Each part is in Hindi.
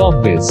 कॉर्बिस।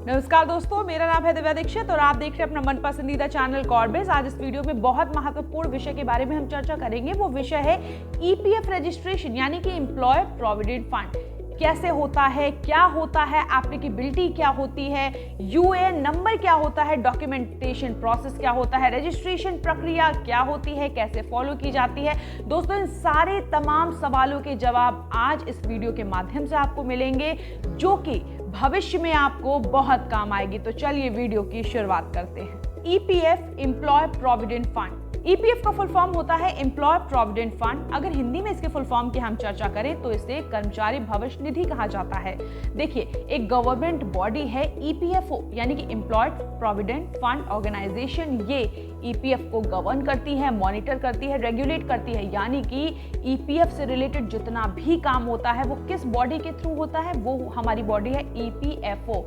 नमस्कार दोस्तों, मेरा नाम है दिव्या दीक्षित और आप देख रहे हैं अपना मन पसंदीदा चैनल कॉर्बिस। आज इस वीडियो में बहुत महत्वपूर्ण विषय के बारे में हम चर्चा करेंगे। वो विषय है ईपीएफ रजिस्ट्रेशन यानी कि एम्प्लॉय प्रोविडेंट फंड। कैसे होता है, क्या होता है, एप्लीकेबिलिटी क्या होती है, यूएएन नंबर क्या होता है, डॉक्यूमेंटेशन प्रोसेस क्या होता है, रजिस्ट्रेशन प्रक्रिया क्या होती है, कैसे फॉलो की जाती है। दोस्तों, इन सारे तमाम सवालों के जवाब आज इस वीडियो के माध्यम से आपको मिलेंगे, जो कि भविष्य में आपको बहुत काम आएगी। तो चलिए वीडियो की शुरुआत करते हैं। EPF employ provident fund. EPF का फुल फॉर्म होता है एम्प्लॉय प्रोविडेंट फंड। अगर हिंदी में इसके फुल फॉर्म की हम चर्चा करें तो इसे कर्मचारी भविष्य निधि कहा जाता है। देखिए, एक गवर्नमेंट बॉडी है ईपीएफओ यानी कि एम्प्लॉयड प्रोविडेंट फंड ऑर्गेनाइजेशन। ये ईपीएफ को गवर्न करती है, मॉनिटर करती है, रेगुलेट करती है। यानी कि ईपीएफ से रिलेटेड जितना भी काम होता है वो किस बॉडी के थ्रू होता है, वो हमारी बॉडी है ईपीएफओ।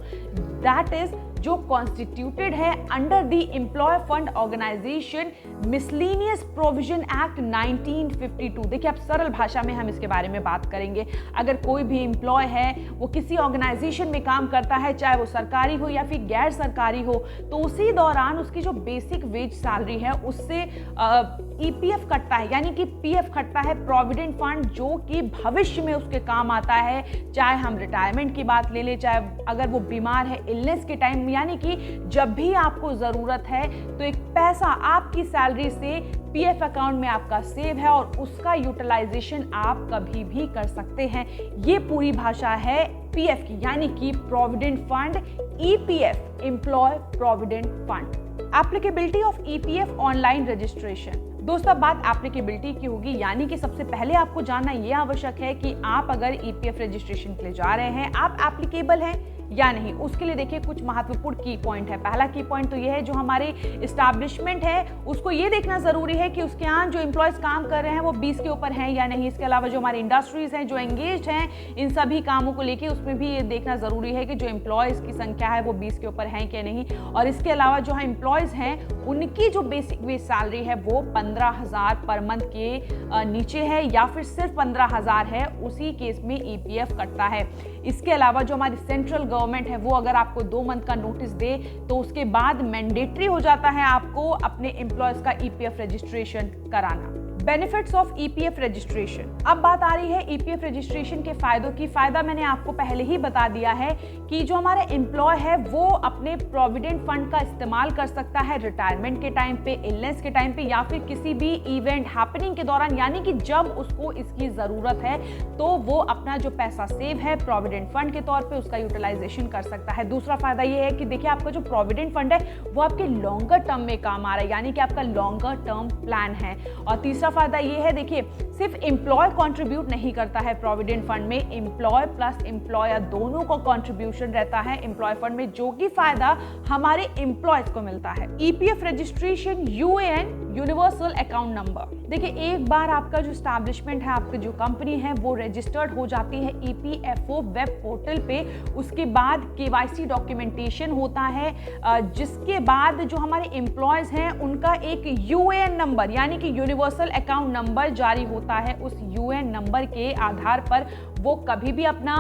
दैट इज जो कॉन्स्टिट्यूटेड है under the employ fund organisation miscellaneous provision act 1952। देखिए, अब सरल भाषा में हम इसके बारे में बात करेंगे। अगर कोई भी एम्प्लॉय है, वो किसी ऑर्गेनाइजेशन में काम करता है, चाहे वो सरकारी हो या फिर गैर सरकारी हो, तो उसी दौरान उसकी जो बेसिक वेज सैलरी है उससे ईपीएफ कटता है, यानी कि पीएफ कटता है, प्रोविडेंट फंड, जो कि भविष्य में उसके काम आता है। चाहे हम रिटायरमेंट की बात ले ले, चाहे अगर वो बीमार है, इलनेस के टाइम, यानी कि जब भी आपको जरूरत है तो एक पैसा आपकी सैलरी से पीएफ अकाउंट में आपका सेव है और उसका यूटिलाइजेशन आप कभी भी कर सकते हैं। ये पूरी भाषा है पीएफ की, यानी कि provident fund, EPF employ provident fund. Applicability of EPF online registration. दोस्तों, अब बात एप्लीकेबिलिटी की होगी, यानी कि सबसे पहले आपको जानना यह आवश्यक है कि आप अगर ईपीएफ रजिस्ट्रेशन के लिए जा रहे हैं, आप एप्लीकेबल हैं या नहीं। उसके लिए देखिए कुछ महत्वपूर्ण की पॉइंट है। पहला की पॉइंट तो यह है, जो हमारे एस्टैब्लिशमेंट है उसको ये देखना जरूरी है कि उसके यहाँ जो एम्प्लॉयज काम कर रहे हैं वो 20 के ऊपर हैं या नहीं। इसके अलावा जो हमारी इंडस्ट्रीज हैं, जो एंगेज्ड हैं इन सभी कामों को लेके, उसमें भी ये देखना जरूरी है कि जो एम्प्लॉयज की संख्या है वो 20 के ऊपर हैं कि नहीं। और इसके अलावा जो एम्प्लॉयज हैं उनकी जो बेसिक वेज सैलरी है वो 15,000 पर मंथ के नीचे है या फिर सिर्फ 15,000 है, उसी केस में ईपीएफ कटता है। इसके अलावा जो हमारी सेंट्रल गवर्नमेंट है वो अगर आपको 2 मंथ का नोटिस दे तो उसके बाद मैंडेटरी हो जाता है आपको अपने एम्प्लॉयज का ईपीएफ रजिस्ट्रेशन कराना। Benefits of EPF registration. अब बात आ रही है ईपीएफ रजिस्ट्रेशन के फायदों की। फायदा मैंने आपको पहले ही बता दिया है कि जो हमारा एम्प्लॉय है वो अपने प्रोविडेंट फंड का इस्तेमाल कर सकता है रिटायरमेंट के टाइम पे, इलनेस के टाइम पे या फिर किसी भी इवेंट हैपनिंग के दौरान, यानी कि जब उसको इसकी जरूरत है तो वो अपना जो पैसा सेव है प्रोविडेंट फंड के तौर पे उसका यूटिलाइजेशन कर सकता है। दूसरा फायदा ये है कि देखिए, आपका जो प्रोविडेंट फंड है वो आपके लॉन्गर टर्म में काम आ रहा है, यानी कि आपका लॉन्गर टर्म प्लान है। और तीसरा फायदा ये है, देखिए, सिर्फ एम्प्लॉय कंट्रीब्यूट नहीं करता है प्रोविडेंट फंड में, एम्प्लॉय प्लस एम्प्लॉयर दोनों को कंट्रीब्यूशन रहता है एम्प्लॉय फंड में, जो कि फायदा हमारे एम्प्लॉयज को मिलता है। EPF registration, UAN universal account number. देखिए, एक बार आपका जो एस्टैब्लिशमेंट है, आपकी जो कंपनी है वो रजिस्टर्ड हो जाती है ईपीएफओ वेब पोर्टल पे, उसके बाद केवाईसी डॉक्यूमेंटेशन होता है, जिसके बाद जो हमारे एम्प्लॉयज हैं उनका एक यूएएन नंबर यानी कि यूनिवर्सल अकाउंट नंबर जारी होता है। उस यूएएन नंबर के आधार पर वो कभी भी अपना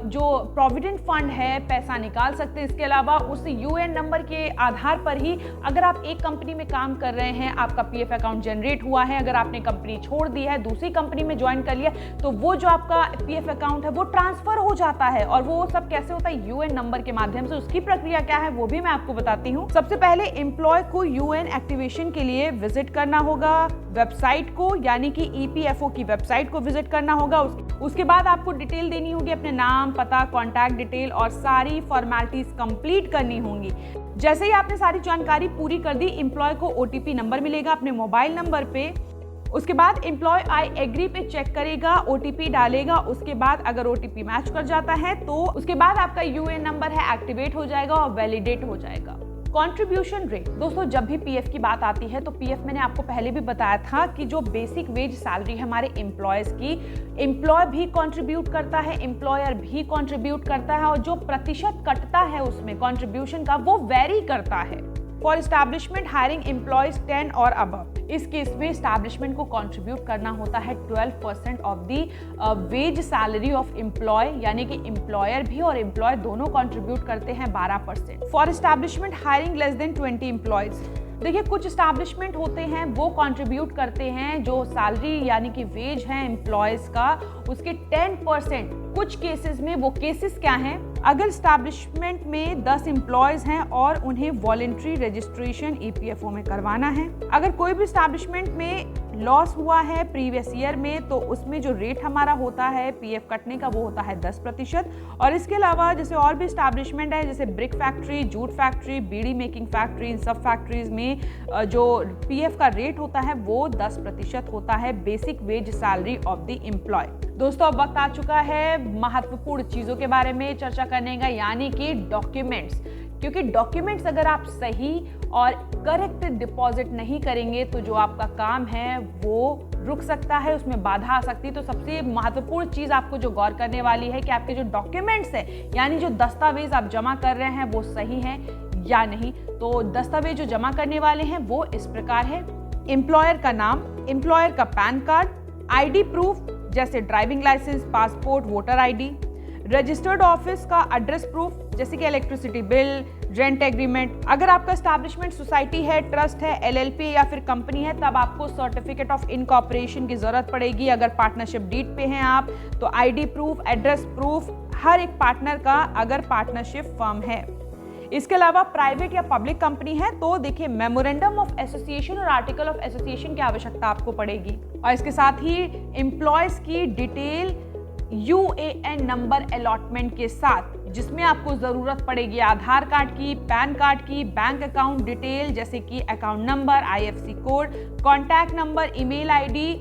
जो प्रोविडेंट फंड है पैसा निकाल सकते हैं। इसके अलावा उस यूएएन नंबर के आधार पर ही अगर आप एक कंपनी में काम कर रहे हैं, आपका पीएफ अकाउंट जनरेट हुआ है, अगर आपने कंपनी छोड़ दी है, दूसरी कंपनी में ज्वाइन कर लिया, तो वो जो आपका पीएफ अकाउंट है वो ट्रांसफर हो जाता है। और वो सब कैसे होता है? यूएएन नंबर के माध्यम से। उसकी प्रक्रिया क्या है वो भी मैं आपको बताती हूँ। सबसे पहले एम्प्लॉय को यूएएन एक्टिवेशन के लिए विजिट करना होगा वेबसाइट को, यानी कि ईपीएफओ की वेबसाइट को विजिट करना होगा। उसके बाद आपको डिटेल देनी होगी, अपने नाम, पता, कॉन्टैक्ट डिटेल और सारी फॉर्मेलिटीज कंप्लीट करनी होंगी। जैसे ही आपने सारी जानकारी पूरी कर दी, एम्प्लॉय को ओटीपी नंबर मिलेगा अपने मोबाइल नंबर पे। उसके बाद एम्प्लॉय आई एग्री पे चेक करेगा, ओटीपी डालेगा। उसके बाद अगर ओटीपी मैच कर जाता है तो उसके बाद आपका यूएएन नंबर है एक्टिवेट हो जाएगा और वैलिडेट हो जाएगा। Contribution rate. दोस्तों, जब भी पीएफ की बात आती है तो पीएफ मैंने आपको पहले भी बताया था कि जो बेसिक वेज सैलरी है हमारे एम्प्लॉयज की, एम्प्लॉय भी कंट्रीब्यूट करता है, एम्प्लॉयर भी कंट्रीब्यूट करता है, और जो प्रतिशत कटता है उसमें कंट्रीब्यूशन का वो वेरी करता है। फॉर एस्टैब्लिशमेंट हायरिंग एम्प्लॉयज 10 और अबव। इस केस में एस्टैब्लिशमेंट को कंट्रीब्यूट करना होता है 12% of the wage salary of employ, यानी कि एम्प्लॉयर भी और एम्प्लॉय दोनों कंट्रीब्यूट करते हैं 12%। For establishment hiring less than 20 employees, देखिए कुछ एस्टैब्लिशमेंट होते हैं वो कंट्रीब्यूट करते हैं जो सैलरी यानी कि वेज है एम्प्लॉयज का उसके 10%। कुछ केसेस में, वो केसेस क्या हैं, अगर एस्टैब्लिशमेंट में 10 एम्प्लॉयज हैं और उन्हें वॉलंटरी रजिस्ट्रेशन ईपीएफओ में करवाना है। अगर कोई भी एस्टैब्लिशमेंट में लॉस हुआ है प्रीवियस ईयर में तो उसमें जो रेट हमारा होता है पीएफ कटने का वो होता है 10%। और इसके अलावा जैसे और भी एस्टैब्लिशमेंट है जैसे ब्रिक फैक्ट्री, जूट फैक्ट्री, बीड़ी मेकिंग फैक्ट्री, इन सब फैक्ट्रीज में जो पीएफ का रेट होता है वो 10% होता है basic wage salary of the employ. दोस्तों अब वक्त आ चुका है महत्वपूर्ण चीजों के बारे में चर्चा करने का, यानी कि डॉक्यूमेंट्स। क्योंकि डॉक्यूमेंट्स अगर आप सही और करेक्ट डिपॉजिट नहीं करेंगे तो जो आपका काम है वो रुक सकता है, उसमें बाधा आ सकती है। तो सबसे महत्वपूर्ण चीज आपको जो गौर करने वाली है कि आपके जो डॉक्यूमेंट्स है यानी जो दस्तावेज आप जमा कर रहे हैं वो सही है या नहीं। तो दस्तावेज जो जमा करने वाले हैं वो इस प्रकार है: एम्प्लॉयर का नाम, एम्प्लॉयर का पैन कार्ड, आईडी प्रूफ जैसे driving licence, passport, voter ID, registered office का एड्रेस प्रूफ जैसे कि इलेक्ट्रिसिटी बिल, रेंट एग्रीमेंट। अगर आपका एस्टैब्लिशमेंट सोसाइटी है, ट्रस्ट है, एलएलपी या फिर कंपनी है तब आपको सर्टिफिकेट ऑफ इनकॉर्पोरेशन की जरूरत पड़ेगी। अगर पार्टनरशिप डीड पे हैं आप तो आईडी प्रूफ, एड्रेस प्रूफ हर एक पार्टनर का अगर पार्टनरशिप फर्म है। इसके अलावा प्राइवेट या पब्लिक कंपनी है तो देखिए मेमोरेंडम ऑफ एसोसिएशन और आर्टिकल ऑफ एसोसिएशन की आवश्यकता आपको पड़ेगी। और इसके साथ ही एम्प्लॉयज की डिटेल यूएएन नंबर अलॉटमेंट के साथ जिसमें आपको जरूरत पड़ेगी आधार कार्ड की, पैन कार्ड की, बैंक अकाउंट डिटेल जैसे कि account number, IFSC code, contact number, email ID,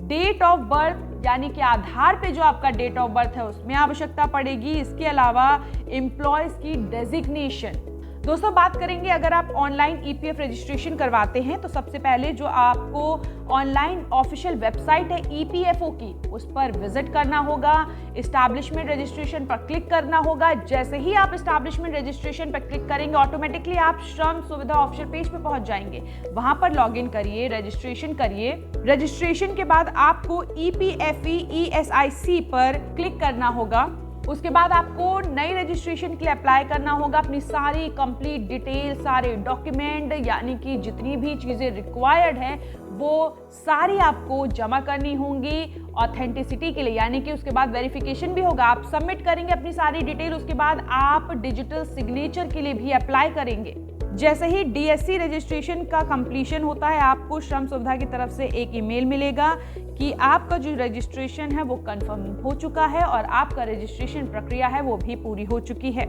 date of birth यानी कि आधार पे जो आपका डेट ऑफ बर्थ है उसमें आवश्यकता पड़ेगी। इसके अलावा एम्प्लॉयज की डेजिग्नेशन। दोस्तों बात करेंगे अगर आप ऑनलाइन ईपीएफ रजिस्ट्रेशन करवाते हैं तो सबसे पहले जो आपको ऑनलाइन ऑफिशियल वेबसाइट है ईपीएफओ की उस पर विजिट करना होगा, एस्टैब्लिशमेंट रजिस्ट्रेशन पर क्लिक करना होगा। जैसे ही आप एस्टैब्लिशमेंट रजिस्ट्रेशन पर क्लिक करेंगे ऑटोमेटिकली आप श्रम सुविधा ऑफिशियल पेज पे पहुंच जाएंगे। वहां पर लॉग इन करिए, रजिस्ट्रेशन करिए। रजिस्ट्रेशन के बाद आपको ईपीएफई ईएसआईसी पर क्लिक करना होगा। उसके बाद आपको नई रजिस्ट्रेशन के लिए अप्लाई करना होगा। अपनी सारी कंप्लीट डिटेल, सारे डॉक्यूमेंट यानी कि जितनी भी चीज़ें रिक्वायर्ड हैं वो सारी आपको जमा करनी होंगी ऑथेंटिसिटी के लिए, यानी कि उसके बाद वेरिफिकेशन भी होगा। आप सबमिट करेंगे अपनी सारी डिटेल, उसके बाद आप डिजिटल सिग्नेचर के लिए भी अप्लाई करेंगे। जैसे ही डीएससी रजिस्ट्रेशन का कंप्लीशन होता है आपको श्रम सुविधा की तरफ से एक ईमेल मिलेगा कि आपका जो रजिस्ट्रेशन है वो कंफर्म हो चुका है और आपका रजिस्ट्रेशन प्रक्रिया है वो भी पूरी हो चुकी है।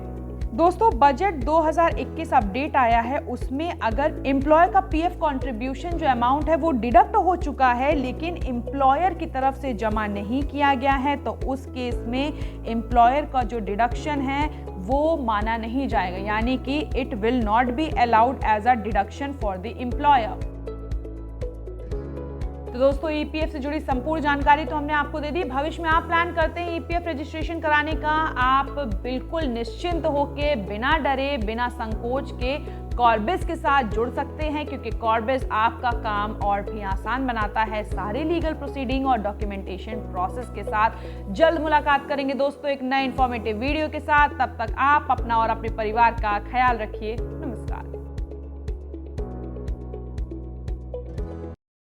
दोस्तों बजट 2021 अपडेट आया है, उसमें अगर एम्प्लॉयर का पीएफ कंट्रीब्यूशन जो अमाउंट है वो डिडक्ट हो चुका है लेकिन एम्प्लॉयर की तरफ से जमा नहीं किया गया है तो उस केस में एम्प्लॉयर का जो डिडक्शन है वो माना नहीं जाएगा, यानी कि it will not be allowed as a deduction for the employer. तो दोस्तों ईपीएफ से जुड़ी संपूर्ण जानकारी तो हमने आपको दे दी। भविष्य में आप प्लान करते हैं ईपीएफ रजिस्ट्रेशन कराने का, आप बिल्कुल निश्चिंत होकर बिना डरे बिना संकोच के कॉर्बिस के साथ जुड़ सकते हैं क्योंकि कॉर्बिस आपका काम और भी आसान बनाता है सारे लीगल प्रोसीडिंग और डॉक्यूमेंटेशन प्रोसेस के साथ। जल्द मुलाकात करेंगे दोस्तों एक नए इंफॉर्मेटिव वीडियो के साथ। तब तक आप अपना और अपने परिवार का ख्याल रखिए।